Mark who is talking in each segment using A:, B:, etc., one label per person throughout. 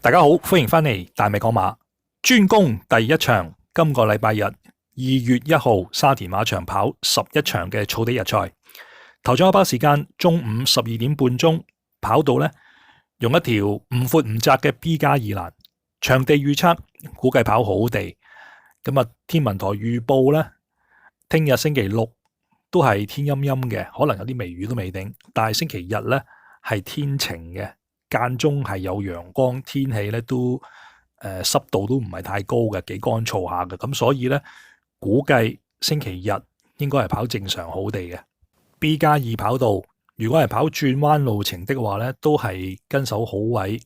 A: 大家好，歡迎翻嚟大米講馬專攻第一場，今個禮拜日2月1號沙田馬場跑11場嘅草地日賽，頭獎一包時間中午12點半鐘跑道呢，用一條唔闊唔窄嘅 B 加2欄，場地預測估計跑好地，咁啊天文台預報呢，聽日星期六都係天陰陰嘅，可能有啲微雨都未定，但係星期日呢係天晴嘅。間中係有陽光，天氣咧都濕度都唔係太高嘅，幾乾燥下嘅，咁所以咧估計星期日應該係跑正常好地嘅 B 加2跑道。如果係跑轉彎路程的話咧，都係跟手好位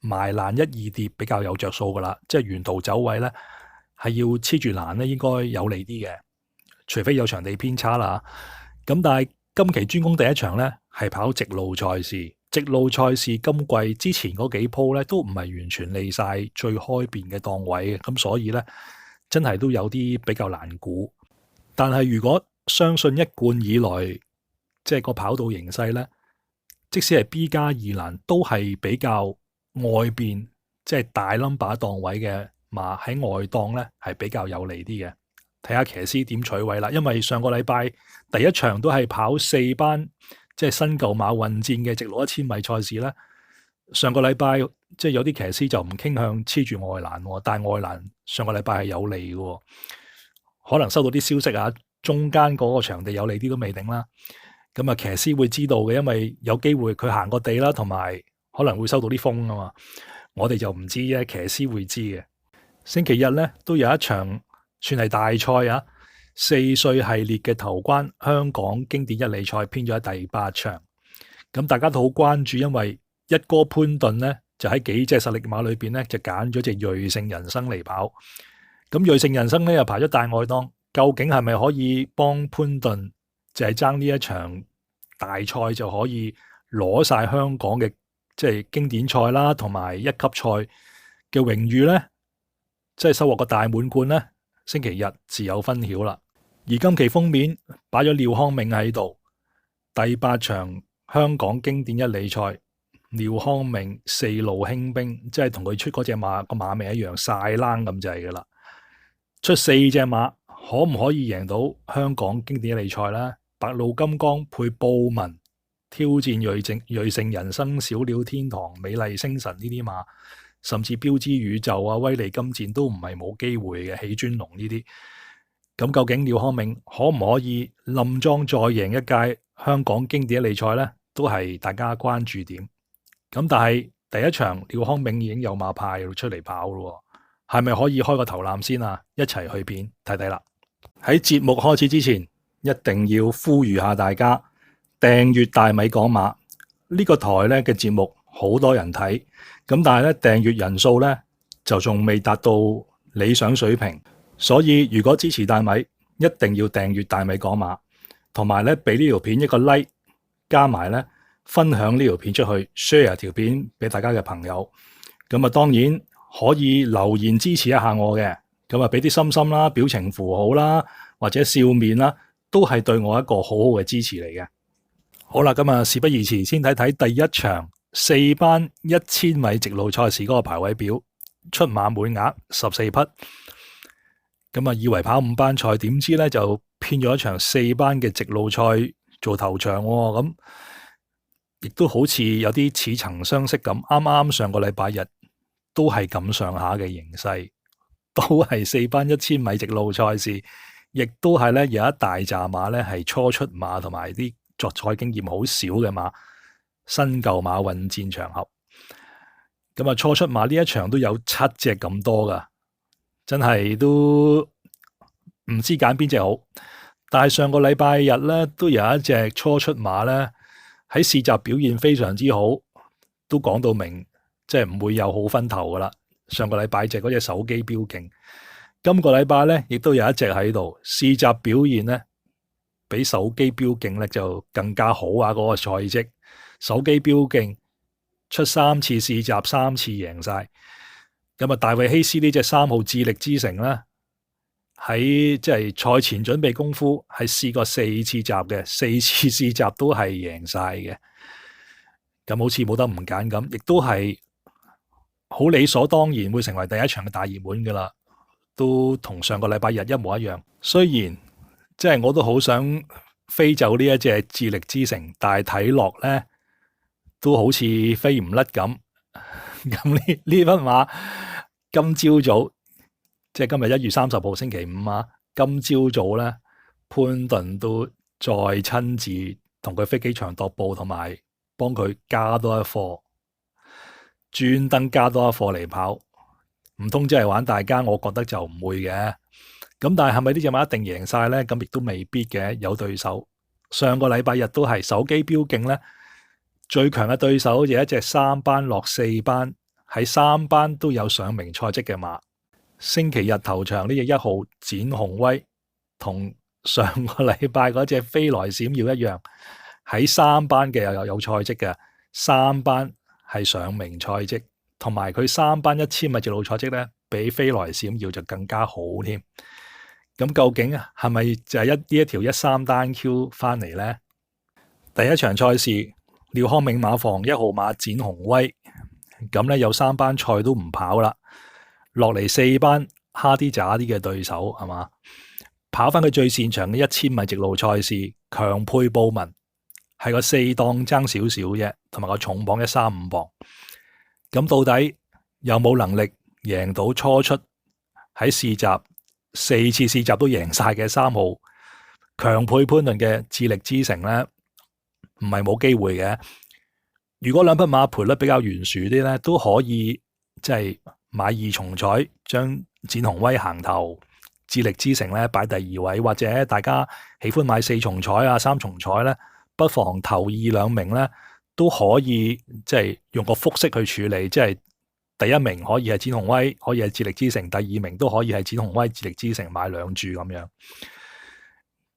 A: 埋欄1、2疊比較有着數噶啦，即係沿途走位咧係要黐住欄咧，應該有利啲嘅，除非有場地偏差啦。咁但係今期專攻第一場咧係跑直路賽事。直路賽事今季之前嗰幾鋪咧都唔係完全利晒最開邊嘅檔位嘅，咁所以咧真係都有啲比較難估。但係如果相信一貫以來即係個跑道形勢咧，即使係 B 加2欄都係比較外邊即係大 number 檔位嘅馬喺外檔咧係比較有利啲嘅。睇下騎師點取位啦，因為上個禮拜第一場都係跑4班。即係新舊馬混戰嘅直路1000米賽事咧，上個禮拜即係有啲騎師就唔傾向黐住外欄，但係外欄上個禮拜係有利嘅，可能收到啲消息啊，中間嗰個場地有利啲都未定啦。咁啊，騎師會知道嘅，因為有機會佢行個地啦，同埋可能會收到啲風啊嘛。我哋就唔知啫，騎師會知嘅。星期日咧都有一場算係大賽啊。4歲系列嘅頭關香港經典一哩賽編咗喺第8場，咁大家都好關注，因為一哥潘頓呢，就喺幾隻實力馬裏邊呢，就揀咗隻瑞勝人生嚟跑，咁瑞勝人生呢，又排咗大外檔，究竟係咪可以幫潘頓就係爭呢一場大賽就可以攞晒香港嘅即係經典賽啦，同埋一級賽嘅榮譽呢？即係收穫個大滿貫呢？星期日自有分曉啦。而今期封面擺咗廖康銘喺度，第8場香港經典一哩賽，廖康銘4路輕兵，即係同佢出嗰隻馬個馬名一樣晒冷咁滯噶啦。出4隻馬，可唔可以贏到香港經典一哩賽呢？白路金剛配布文挑戰瑞勝人生、小鳥天堂、美麗星辰呢啲馬，甚至標之宇宙啊、威利金戰都唔係冇機會嘅，起尊龍呢啲。咁究竟廖康銘可唔可以冧莊再贏一屆香港經典一哩賽呢？都係大家關注點。咁但係第一場廖康銘已經有馬派出嚟跑咯，係咪可以開個頭纜先啊？一齊去片睇睇啦。喺節目開始之前，一定要呼籲下大家訂閱大米講馬呢個台呢嘅節目，好多人睇，咁但係咧訂閱人數呢，就仲未達到理想水平。所以如果支持大米，一定要訂閱大米講馬，同埋咧俾呢條片一個 like， 加埋咧分享呢條片出去 ，share 條片俾大家嘅朋友。咁啊，當然可以留言支持一下我嘅，咁啊俾啲心心啦、表情符號啦，或者笑面啦，都係對我一個好好嘅支持嚟嘅。好啦，咁啊事不宜遲，先睇睇第一場4班1000米直路賽事嗰個排位表，出馬滿額14匹。咁啊，以為跑5班賽，點知咧就編咗一場4班嘅直路賽做頭場喎，咁亦都好似有啲似曾相識咁。啱啱上個禮拜日都係咁上下嘅形勢，都係4班1000米直路賽事，亦都係咧有一大紮馬咧係初出馬同埋啲作賽經驗好少嘅馬，新舊馬混戰場合。咁啊，初出馬呢一場都有7隻咁多噶。真係都唔知揀邊隻好，但係上個禮拜日咧都有一隻初出馬咧喺試閘表現非常之好，都講到明即係唔會有好分頭噶啦。上個禮拜隻嗰隻手機標勁，今個禮拜咧亦都有一隻喺度試閘表現咧比手機標勁咧就更加好啊！嗰個賽績，手機標勁出3次試閘3次贏晒。咁啊，大衛希斯呢隻3號智力之城咧，喺即係賽前準備功夫係試過4次閘嘅，4次試閘都係贏晒嘅。咁好似冇得唔揀咁，亦都係好好理所當然會成為第一場嘅大熱門噶啦，都同上個禮拜日一模一樣。雖然即係我都好想飛走呢一隻智力之城，但係睇落咧都好似飛唔甩咁。咁呢匹馬今朝早，即係今日1月30號星期五啊，今朝早咧潘頓都再親自同佢飛機場踱步，同埋幫佢加多一課，專登加多一課嚟跑。唔通即係玩大家？我覺得就唔會嘅。咁但係係咪呢隻馬一定贏晒呢？咁亦都未必嘅，有對手。上個禮拜日都係手機標競呢，最強嘅對手就一隻3班落4班，喺3班都有上名賽績嘅馬。星期日頭場呢隻1號展鴻威，同上個禮拜嗰隻飛來閃耀一樣，喺3班嘅有賽績嘅，3班係上名賽績，同埋佢3班1000米直路賽績呢，比飛來閃耀就更加好添。咁究竟係咪就係呢一條13單 Q 翻嚟呢？第一場賽事，廖康銘馬房1號馬展鴻威，咁呢有3班賽都唔跑啦，落嚟4班蝦啲渣啲嘅對手係嘛？跑翻佢最擅長嘅1000米直路賽事，強配布文係個4檔爭少少啫，同埋個重磅135磅。咁到底有冇能力贏到初出喺試閘4次試閘都贏晒嘅3號強配潘頓嘅智力之城呢？唔係冇機會嘅。如果兩匹馬賠率比較懸殊啲呢，都可以即係買2重彩，將展鴻威行頭，智力之城咧擺第2位，或者大家喜歡買4重彩啊、3重彩咧，不妨頭2兩名咧都可以即係用個複式去處理，即係第1名可以係展鴻威，可以係智力之城，第2名都可以係展鴻威、智力之城，買2注咁樣。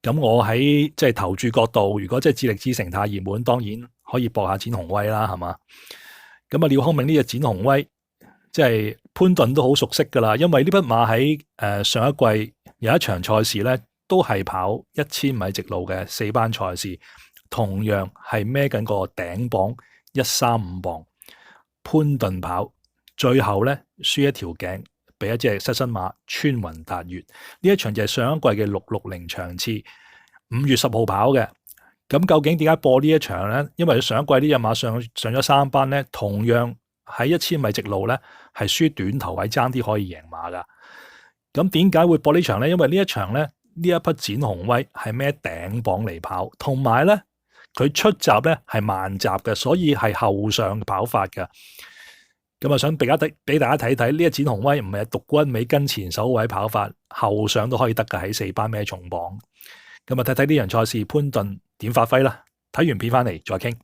A: 咁我喺即係投注角度，如果即係智力之城太熱門，當然可以搏下展鴻威啦，係嘛？咁啊，廖康銘呢隻展鴻威，即係潘頓都好熟悉噶啦，因為呢匹馬喺上一季有一場賽事咧，都係跑1000米直路嘅4班賽事，同樣係孭緊個頂磅135磅，潘頓跑，最後咧輸一條頸，俾一隻失身馬穿雲達月。呢一場就係上一季嘅660場次，5月10號跑嘅。咁究竟點解播呢一場咧？因為上一季呢隻馬上咗3班咧，同樣喺1000米直路咧係輸短頭位，爭啲可以贏馬噶。咁點解會播呢場咧？因為呢一場咧，呢一匹展鴻威係孭頂磅嚟跑，同埋咧佢出閘咧係慢閘嘅，所以係後上嘅跑法嘅。咁啊，想俾大家睇睇呢一展鴻威唔係獨軍尾跟前首位跑法，後上都可以得㗎，喺4班孭重磅。咁啊，睇睇呢場賽事潘頓點發揮啦。睇完片翻嚟再傾。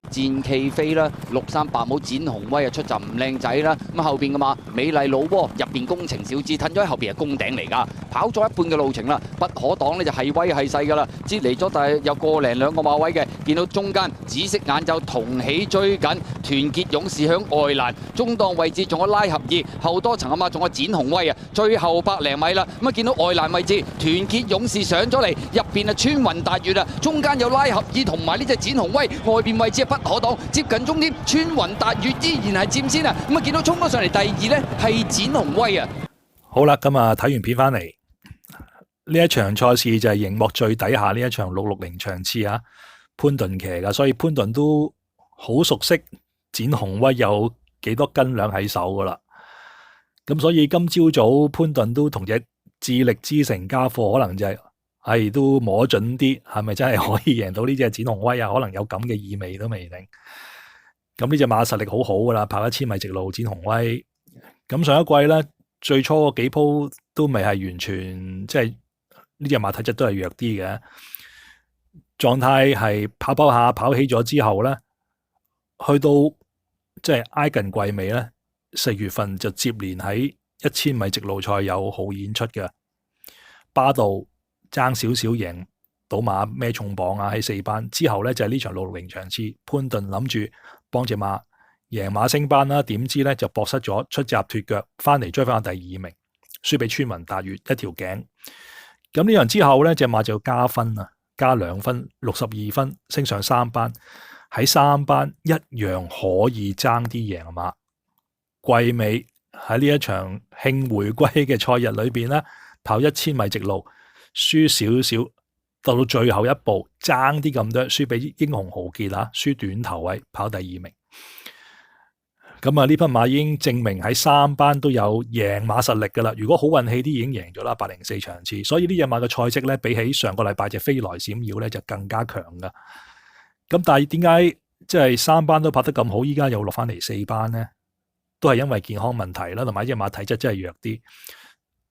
B: 戰旗飛啦，63白帽展鴻威啊出閘唔靚仔啦，咁後邊嘅馬美麗老窩入邊工程小子褪咗喺後邊係攻頂嚟噶，跑咗一半嘅路程啦，不可擋呢就係威係勢噶啦，接嚟咗但係有個零兩個馬位嘅，見到中間紫色眼罩同起追緊，團結勇士響外欄中檔位置仲有拉合二，後多層啊嘛，仲有展鴻威啊，最後100零米啦，咁啊見到外欄位置團結勇士上咗嚟，入邊啊穿雲達月啊，中間有拉合二同埋呢隻展鴻威，外邊位置不可擋，接近終點，穿雲達月依然係佔先啊！咁啊，見到衝咗上嚟第2呢係展鴻威啊！
A: 好啦，咁啊睇完片翻嚟，呢一場賽事就係熒幕最底下呢一場660場次啊，潘頓騎噶，所以潘頓都好熟悉展鴻威有幾多斤兩喺手噶啦。咁所以今朝早潘頓都同隻智力之城加貨，可能就係都摸準啲，係咪真係可以贏到呢隻展鴻威啊？可能有咁嘅意味都未定。咁呢隻馬實力好好噶啦，跑1000米直路展鴻威。咁上一季咧，最初嗰幾鋪都未係完全，即係呢隻馬體質都係弱啲嘅，狀態係跑下跑起咗之後咧，去到即係挨近季尾咧，4月份就接連喺1000米直路賽有好演出嘅，巴道爭少少贏到馬孭重磅啊，喺4班之後咧就係呢場660場次，潘頓諗住幫隻馬贏馬升班啦，點知咧就搏失咗，出閘脫腳，翻嚟追翻第2名，輸俾穿雲達月一條頸。咁呢樣之後咧，隻馬就要加分啊，加2分，62分，升上3班，喺3班一樣可以爭啲贏馬。季尾喺呢一場慶回歸嘅賽日裏邊咧，跑1000米直路，輸少少，到最後一步爭啲咁多，輸俾英雄豪傑啊，輸短頭位，跑第2名。咁啊，呢匹馬已經證明喺3班都有贏馬實力噶啦。如果好運氣啲，已經贏咗啦804場次。所以呢隻馬嘅賽績咧，比起上個禮拜隻飛來閃耀咧，就更加強噶。咁但係點解即係3班都跑得咁好，依家又落翻嚟4班咧？都係因為健康問題啦，同埋呢隻馬體質真係弱啲。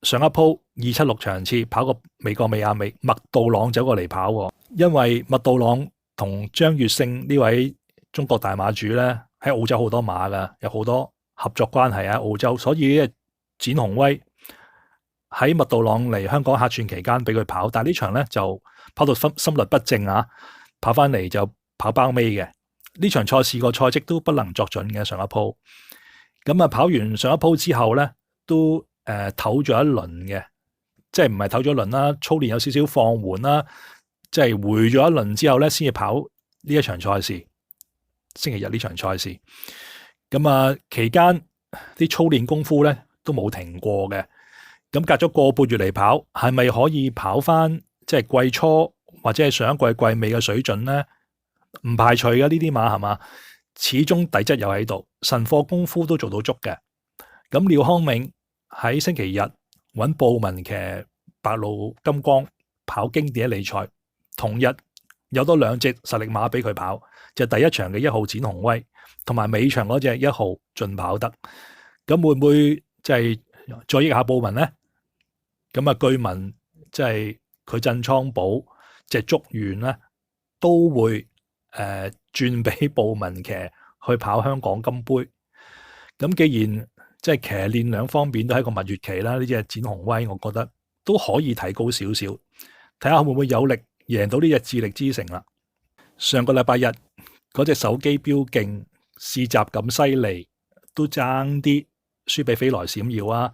A: 上一鋪276場次跑過美國美亞美，麥道朗走過嚟跑，因為麥道朗同張悅勝呢位中國大馬主咧，喺澳洲好多馬噶，有好多合作關係喺澳洲，所以展鴻威喺麥道朗嚟香港客串期間俾佢跑，但係呢場咧就跑到心律不正啊，跑翻嚟就跑包尾嘅。呢場賽事個賽績都不能作準嘅上一鋪，咁啊跑完上一鋪之後咧都唞咗一輪嘅，即係唔係唞咗一輪啦，操練有少少放緩啦，即係回咗一輪之後咧先至跑呢一場賽事。星期日呢場賽事，咁啊期間啲操練功夫咧都冇停過嘅，咁隔咗個半月嚟跑，係咪可以跑翻即係季初或者係上一季季尾嘅水準咧？唔排除嘅，呢啲馬係嘛，始終底質又喺度，神課功夫都做到足嘅。咁廖康銘喺星期日揾布文騎白鷺金光跑經典理賽，同日有多2隻實力馬俾佢跑。就第一場嘅1號展鴻威，同埋尾場嗰隻1號盡跑得，咁會唔會即係再益下布文咧？咁啊，據聞即係佢鎮倉寶隻竹園咧，都會轉俾布文騎去跑香港金杯。咁既然即係騎練兩方面都係一個蜜月期啦，呢隻展鴻威，我覺得都可以提高少少，睇下會唔會有力贏到呢隻智力之城啦。上個禮拜日嗰隻手機標勁試閘咁犀利，都爭啲輸俾飛來閃耀啊！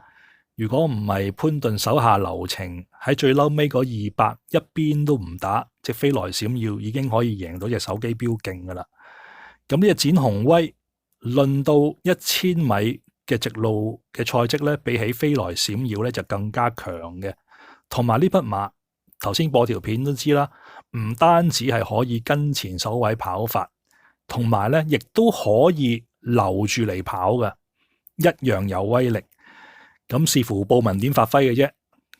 A: 如果唔係潘頓手下留情，喺最嬲尾嗰200一邊都唔打，隻飛來閃耀已經可以贏到隻手機標勁噶啦。咁呢隻展鴻威論到1000米嘅直路嘅賽績咧，比起飛來閃耀咧就更加強嘅。同埋呢匹馬頭先播條片都知啦，唔單止係可以跟前首位跑法，同埋咧亦都可以留住嚟跑嘅，一樣有威力。咁視乎布文點發揮嘅啫。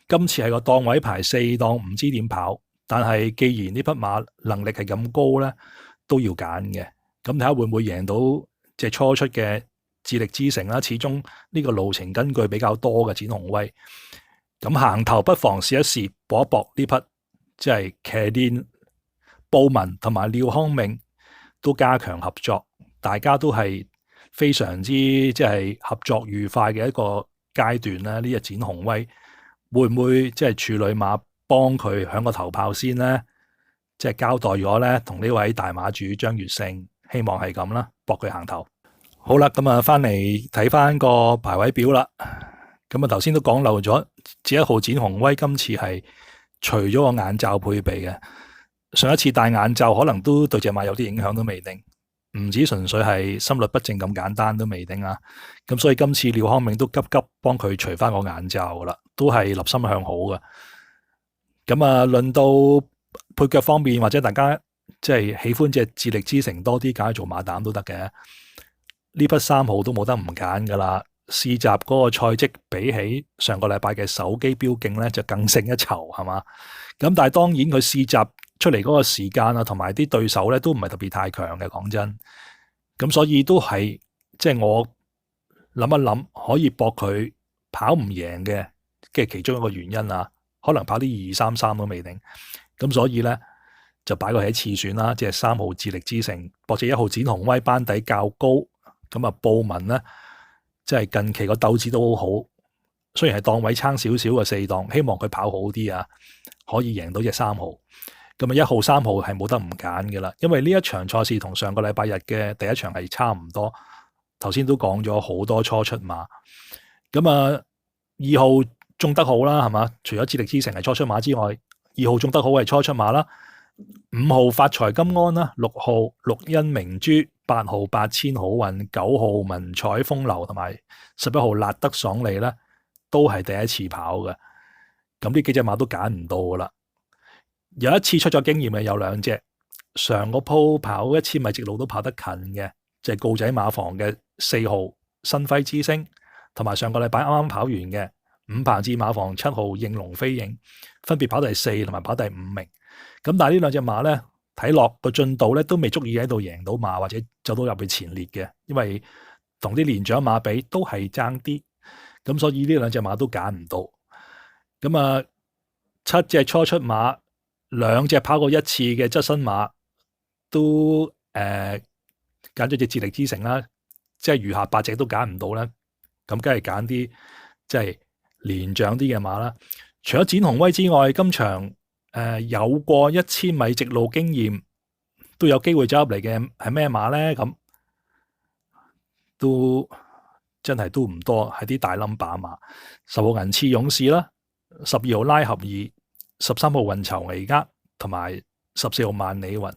A: 今次係個檔位排4檔，唔知點跑。但係既然呢匹馬能力係咁高咧，都要揀嘅。咁睇下會唔會贏到隻初出嘅智力之城啦。始終呢個路程根據比較多嘅展鴻威。咁行頭不妨試一試搏一搏呢匹，即係騎練布文同埋廖康銘都加強合作，大家都係非常之即係合作愉快嘅一個階段啦。呢隻展鴻威會唔會即係處女馬幫佢響個頭炮先呢？即係交代咗咧，同呢位大馬主張悅勝，希望係咁啦，搏佢行頭。好啦，咁啊翻嚟睇翻個排位表啦。咁啊頭先都講漏咗，只1號展鴻威今次係除咗個眼罩配備嘅，上一次戴眼罩可能都對隻馬有啲影響都未定，唔止純粹係心律不正咁簡單都未定啊。咁所以今次廖康銘都急急幫佢除翻個眼罩噶啦，都係立心向好嘅。咁啊論到配腳方面，或者大家即係喜歡隻智力之城多啲，揀做馬膽都得嘅。呢匹3號都冇得唔揀噶啦。試閘嗰個賽績比起上個禮拜嘅手機標勁咧，就更勝一籌係嘛。咁但係當然佢試閘出嚟嗰個時間啊，同埋啲對手咧都唔係特別太強嘅，講真。咁所以都係即係我諗一諗，可以搏佢跑唔贏嘅，嘅其中一個原因啊，可能跑啲2233都未定。咁所以咧就擺佢喺次選啦，即係3號智力之城，搏隻1號展鴻威班底較高，咁啊布文咧。即係近期個鬥志都好好，雖然係檔位撐少少嘅4檔，希望佢跑好啲啊，可以贏到隻3號。咁啊1號3號係冇得唔揀嘅啦，因為呢一場賽事同上個禮拜日嘅第一場係差唔多。頭先都講咗好多初出馬，咁啊2號中得好啦，係嘛？除咗智力之城係初出馬之外，2號中得好係初出馬啦。5號發財金安啦，6號綠茵明珠8號八千好運、9號文采風流同埋11號辣得爽利咧，都係第一次跑嘅。咁呢幾隻馬都揀唔到噶啦。有一次出咗經驗嘅有2隻，上個鋪跑1000米直路都跑得近嘅，就係告仔馬房嘅4號新輝之星，同埋上個禮拜啱啱跑完嘅5棚志馬房7號應龍飛影，分別跑第4同埋跑第5名。咁但係呢2隻馬咧，睇落個進度咧都未足以喺度贏到馬或者走到入去前列嘅，因為同啲年長馬比都係爭啲，咁所以呢2隻馬都揀唔到。咁啊，7隻初出馬，2隻跑過1次嘅側身馬都揀咗隻智力之城啦，即係餘下8隻都揀唔到啦。咁梗係揀啲即係年長啲嘅馬啦。除咗展鴻威之外，今場有過1000米直路經驗都有機會走入嚟嘅係咩馬咧？咁都真係都唔多，係啲大冧把馬。10號銀翅勇士啦，12號拉合爾，13號運籌帷幄，同埋14號萬里雲，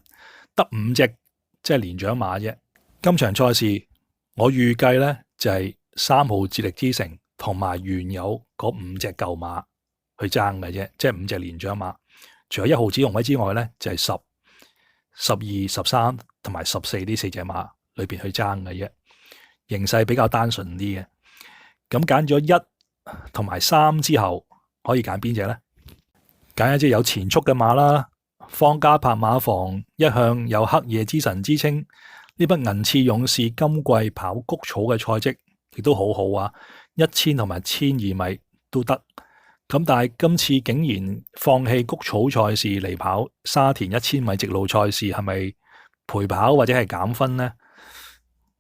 A: 得5隻即係年長馬啫。今場賽事我預計咧就係3號智力之城同埋原有嗰5隻舊馬去爭嘅啫，即係5隻年長馬。除咗1號展鴻威之外咧，就係10、12、13同埋14呢4隻馬裏邊去爭嘅啫。形勢比較單純啲嘅。咁揀咗1同埋3之後，可以揀邊隻咧？揀一隻有前速嘅馬啦。方家柏馬房一向有黑夜之神之稱，呢匹銀翅勇士今季跑谷草嘅賽績亦都好好啊，1000同埋1200米都得。咁但係今次竟然放棄谷草賽事嚟跑沙田1000米直路賽事，係咪陪跑或者係減分呢？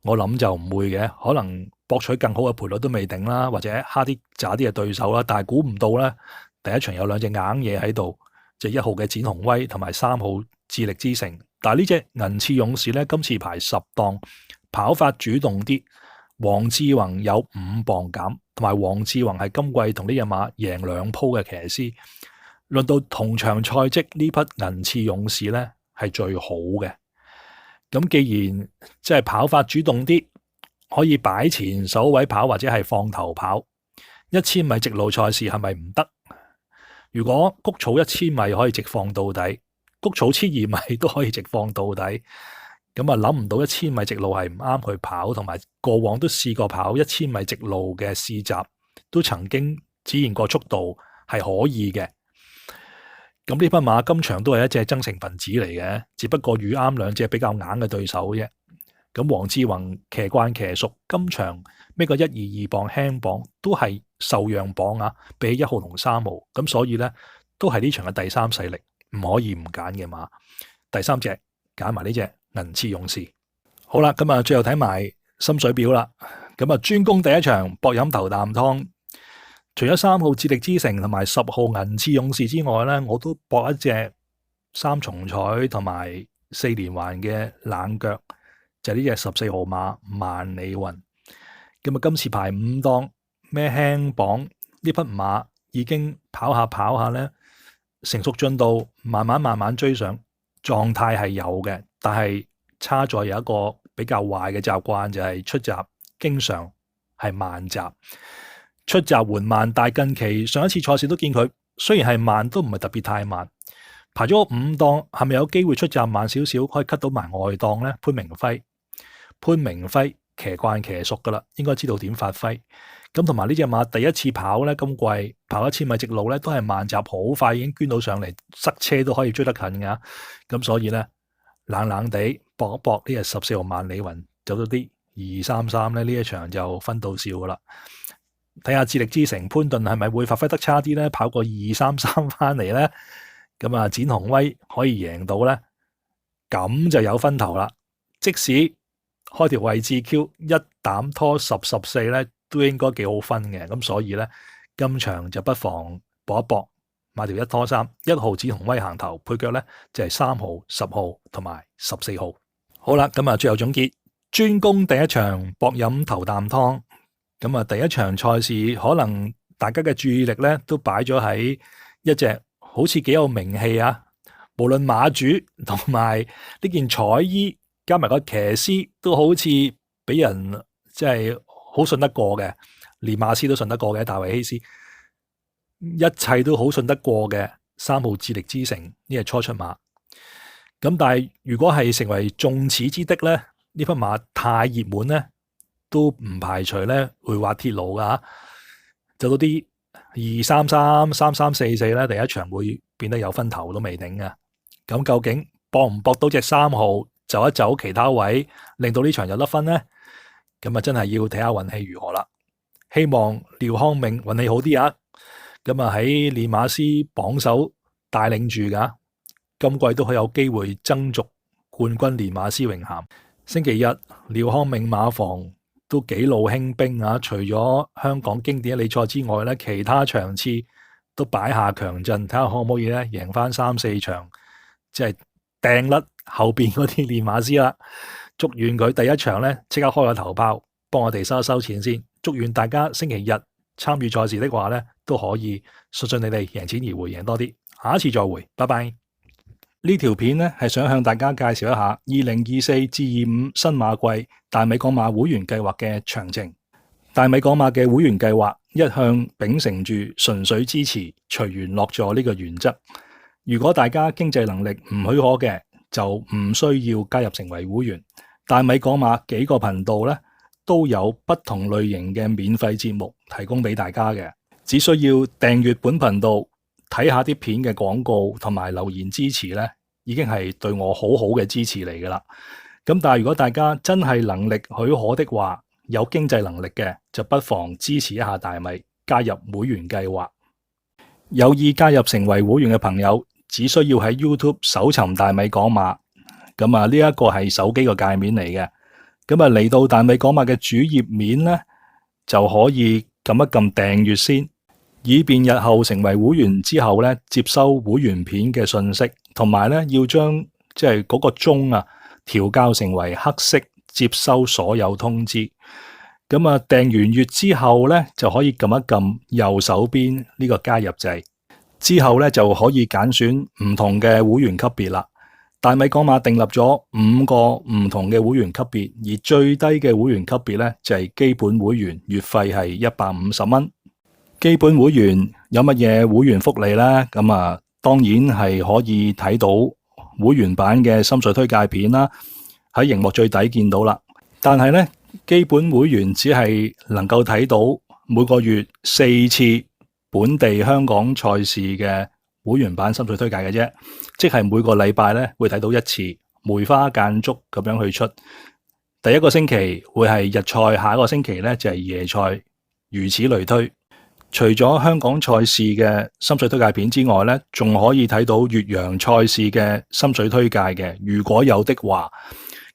A: 我諗就唔會嘅，可能博取更好嘅賠率都未定啦，或者蝦啲渣啲嘅對手啦。但係估唔到咧，第一場有2隻硬嘢喺度，就1號嘅展鴻威同埋3號智力之城。但係呢隻銀翅勇士咧，今次排10檔，跑法主動啲。黃志宏有5磅減，同埋黃志宏係今季同呢隻馬贏2鋪嘅騎師。論到同場賽績，呢匹銀翅勇士咧係最好嘅。咁既然即係跑法主動啲，可以擺前首位跑或者係放頭跑。1000米直路賽事係咪唔得？如果谷草1000米可以直放到底，谷草1200米都可以直放到底，咁啊諗唔到1000米直路係唔啱佢跑，同埋過往都試過跑1000米直路嘅試習，都曾經展現過速度係可以嘅。咁呢匹馬今場都係一隻增城分子嚟嘅，只不過遇啱2隻比較硬嘅對手啫。咁黃志宏騎慣騎熟，今場孭個122磅輕磅都係受讓磅啊，比起1號同3號，咁所以咧都係呢場嘅第3勢力，唔可以唔揀嘅馬。第3隻揀埋呢隻銀翅勇士。好啦，咁啊最後睇埋深水錶啦。咁啊專攻第一場博飲頭啖湯。除咗3號智力之城同埋10號銀翅勇士之外咧，我都博一隻3重彩同埋4連環嘅冷腳，就係呢隻14號馬萬里雲。咁啊今次排5檔，咩輕磅呢匹馬已經跑下咧，成熟進度慢慢追上，狀態係有嘅，但係差在有一個比較壞嘅習慣，就係出閘經常係慢閘。出閘緩慢，但係近期上一次賽事都見佢雖然係慢，都唔係特別太慢。排咗5檔，係咪有機會出閘慢少少，可以 cut 到埋外檔呢？潘明輝騎慣騎熟噶啦，應該知道點發揮。咁同埋呢隻馬第一次跑呢，今季跑1000米直路呢，都係慢閘，好快已經捐到上嚟，塞車都可以追得近噶。咁所以呢，冷地搏一搏呢隻14號萬里雲走到啲233呢，呢一場就分到笑噶啦。睇下智力之城潘頓係咪會發揮得差啲呢？跑個233翻嚟呢，咁啊展鴻威可以贏到呢，咁就有分頭啦。即使開條位置 Q 一膽拖10、14呢，都應該幾好分嘅。咁所以呢，今場就不妨搏一搏，買條1拖3，1號展鴻威行頭，配腳呢就係3號、10號同埋14號。好啦，咁啊最後總結，專攻第一場博飲頭啖湯。咁啊，第一場賽事可能大家嘅注意力咧都擺咗喺一隻好似幾有名氣啊，無論馬主同埋呢件彩衣加埋個騎師都好似俾人即係好信得過嘅，連馬師都信得過嘅，大衛希斯一切都好信得過嘅3號智力之城呢係初出馬。咁但係如果係成為眾矢之的咧，呢匹馬太熱門咧，都唔排除咧會滑鐵盧噶，就到啲233、3344咧，第一場會變得有分頭都未定嘅。咁究竟搏唔搏到隻3號走一走其他位，令到呢場有得分呢？咁啊真係要睇下運氣如何啦。希望廖康銘運氣好啲啊！咁啊喺練馬師榜首帶領住噶，今季都好有機會爭逐冠軍練馬師榮銜。星期日廖康銘馬房都幾路興兵啊！除咗香港經典一哩賽之外咧，其他場次都擺下強陣，睇下可唔可以咧贏翻3-4場，即係掟甩後邊嗰啲練馬師啦。祝願佢第一場咧即刻開個頭炮，幫我哋收一收錢先。祝願大家星期日參與賽事的話咧，都可以順順利利贏錢而回，贏多啲。下一次再會，拜拜。呢條片咧係想向大家介紹一下2024至25新馬季大美港馬會員計劃嘅詳情。大美港馬嘅會員計劃一向秉承住純粹支持、隨緣落座呢個原則。如果大家經濟能力唔許可嘅，就唔需要加入成為會員。大美港馬幾個頻道咧都有不同類型嘅免費節目提供俾大家嘅，只需要訂閱本頻道，睇下啲片嘅廣告同埋留言支持咧，已經係對我好好嘅支持嚟噶啦。咁但係如果大家真係能力許可的話，有經濟能力嘅就不妨支持一下大米，加入會員計劃。有意加入成為會員嘅朋友，只需要喺 YouTube 搜尋大米港馬，咁啊呢一個係手機個界面嚟嘅。咁啊嚟到大米港馬嘅主頁面咧，就可以撳一撳訂閱先，以便日後成為會員之後咧，接收會員片嘅信息，同埋咧要將即係嗰個鐘啊調校成為黑色，接收所有通知。咁啊訂完閱之後咧，就可以撳一撳右手邊呢個加入掣，之後咧就可以揀選唔同嘅會員級別啦。大米港馬訂立咗5個唔同嘅會員級別，而最低嘅會員級別咧就係基本會員，月費係150蚊。基本會員有乜嘢會員福利呢？咁啊，當然係可以睇到會員版嘅心水推介片啦，喺熒幕最底見到啦。但係咧，基本會員只係能夠睇到每個月4次本地香港賽事嘅會員版心水推介嘅啫，即係每個禮拜咧會睇到一次，梅花間竹咁樣去出。第一個星期會係日賽，下一個星期咧就係夜賽，如此類推。除咗香港賽事嘅心水推介片之外咧，仲可以睇到越洋賽事嘅心水推介嘅，如果有的話。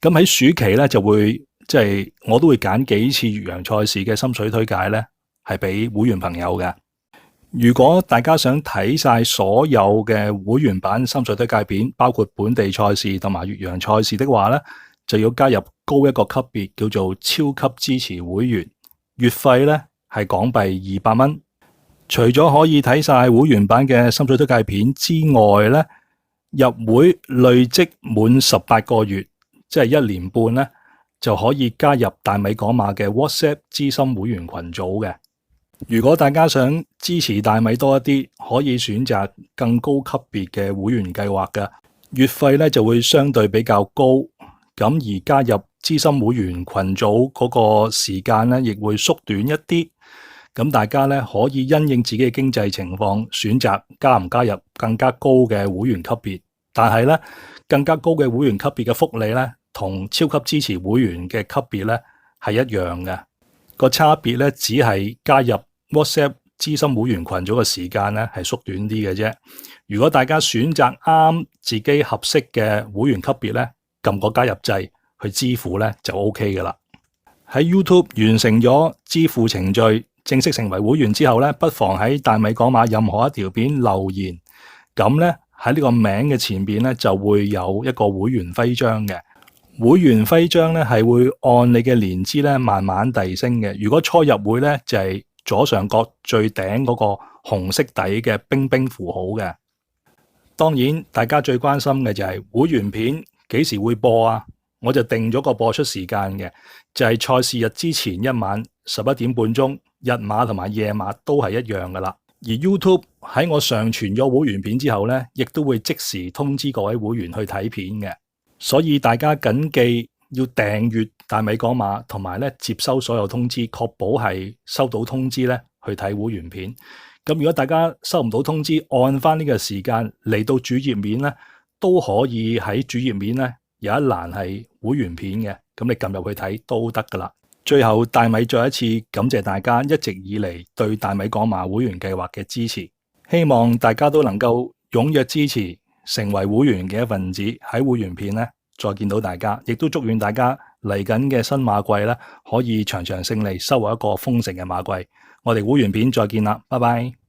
A: 咁喺暑期咧就會即係我都會揀幾次越洋賽事嘅心水推介咧，係俾會員朋友嘅。如果大家想睇晒所有嘅會員版心水推介片，包括本地賽事同埋越洋賽事的話咧，就要加入高一個級別，叫做超級支持會員，月費咧係港幣200蚊。除咗可以睇晒會員版嘅心水推介片之外咧，入會累積滿18個月，即係1年半咧，就可以加入大米港馬嘅 WhatsApp 資深會員群組嘅。如果大家想支持大米多一啲，可以選擇更高級別嘅會員計劃嘅，月費咧就會相對比較高。咁而加入資深會員群組嗰個時間咧，亦會縮短一啲。咁大家咧可以因應自己嘅經濟情況，選擇加唔加入更加高嘅會員級別。但係咧，更加高嘅會員級別嘅福利咧，同超級支持會員嘅級別咧係一樣嘅。個差別咧只係加入 WhatsApp 資深會員群組嘅時間咧係縮短啲嘅啫。如果大家選擇啱自己合適嘅會員級別咧，撳個加入掣去支付咧就 OK 噶啦。喺 YouTube 完成咗支付程序，正式成為會員之後咧，不妨喺大米港馬任何一條片留言，咁咧喺呢個名嘅前邊咧就會有一個會員徽章嘅。會員徽章咧係會按你嘅年資咧慢慢遞升嘅。如果初入會咧就係左上角最頂嗰個紅色底嘅冰冰符號嘅。當然大家最關心嘅就係會員片幾時會播啊？我就定咗個播出時間嘅，就係賽事日之前一晚11點半鐘，日馬同埋夜馬都係一樣噶啦。而 YouTube 喺我上傳咗會員片之後呢，亦都會即時通知各位會員去睇片嘅。所以大家謹記要訂閱大米講馬，同埋咧接收所有通知，確保係收到通知咧去睇會員片。咁如果大家收唔到通知，按翻呢個時間嚟到主頁面咧，都可以喺主頁面咧有一欄係會員片嘅，咁你撳入去睇都得噶啦。最後大米再一次感謝大家一直以嚟對大米講馬會員計劃嘅支持，希望大家都能夠踴躍支持，成為會員嘅一份子。喺會員片咧再見到大家，亦都祝願大家嚟緊嘅新馬季咧可以場場勝利，收穫一個豐盛嘅馬季。我哋會員片再見啦，拜拜。